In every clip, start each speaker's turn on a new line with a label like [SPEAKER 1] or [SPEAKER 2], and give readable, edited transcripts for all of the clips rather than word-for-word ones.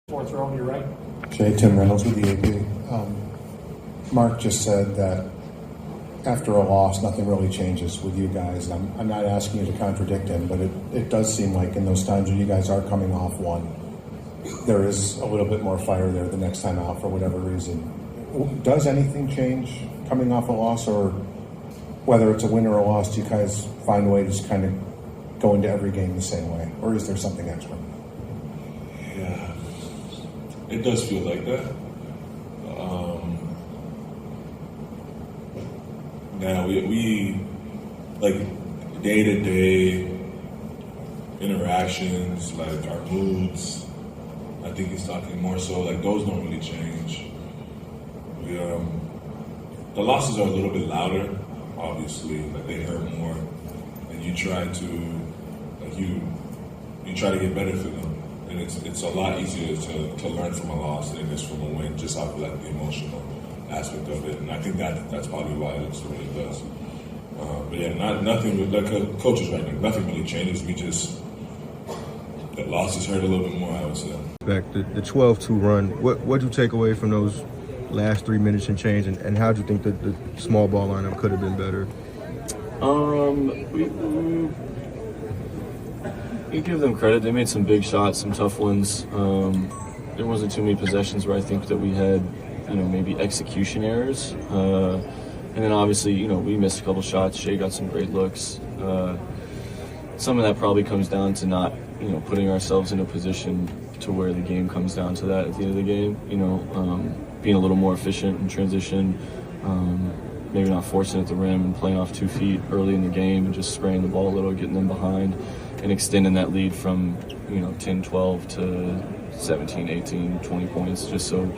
[SPEAKER 1] Fourth row on your right.
[SPEAKER 2] Shai, Tim Reynolds with the AP. Mark just said that after a loss, nothing really changes with you guys. I'm not asking you to contradict him, but it does seem like in those times when you guys are coming off one, there is a little bit more fire there the next time out for whatever reason. Does anything change coming off a loss, or whether it's a win or a loss, do you guys find a way to just kind of go into every game the same way, or is there something extra?
[SPEAKER 3] Yeah, it does feel like that. Now we like day-to-day interactions, like our moods. I think he's talking more so like those don't really change. We the losses are a little bit louder, obviously, like they hurt more, and you try to try to get better for them, and it's a lot easier to learn from a loss than it is from a win, just off of like the emotional aspect of it, and I think that's probably why it looks the way it does. But yeah, nothing. Like coach is right now, nothing really changes. We just the losses hurt a little bit more, I would say.
[SPEAKER 4] Back the 12-2 run. What'd you take away from those last 3 minutes and change, and how do you think that the small ball lineup could have been better?
[SPEAKER 5] We give them credit. They made some big shots, some tough ones. There wasn't too many possessions where I think that we had, maybe execution errors. And then obviously, we missed a couple shots. Shai got some great looks. Some of that probably comes down to not, putting ourselves in a position to where the game comes down to that at the end of the game. Being a little more efficient in transition, maybe not forcing at the rim and playing off 2 feet early in the game and just spraying the ball a little, getting them behind, and extending that lead from 10, 12 to 17, 18, 20 points, just so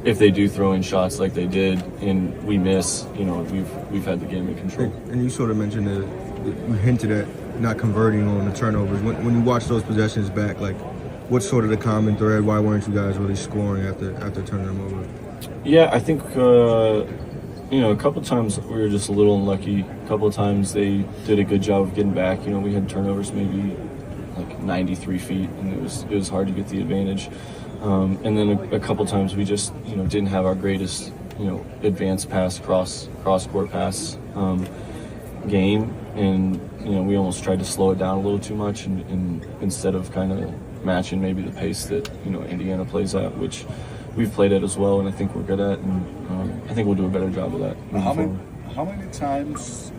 [SPEAKER 5] if they do throw in shots like they did and we miss, we've had the game in control.
[SPEAKER 4] And you sort of mentioned that you hinted at not converting on the turnovers. When you watch those possessions back, like what's sort of the common thread? Why weren't you guys really scoring after turning them over?
[SPEAKER 5] Yeah, I think a couple times we were just a little unlucky. A couple of times they did a good job of getting back. We had turnovers maybe like 93 feet, and it was hard to get the advantage. And then a couple times we just didn't have our greatest advanced pass, cross court pass game, and we almost tried to slow it down a little too much, and instead of kind of matching maybe the pace that Indiana plays at, which we've played at as well, and I think we're good at, and I think we'll do a better job of that.
[SPEAKER 6] How many times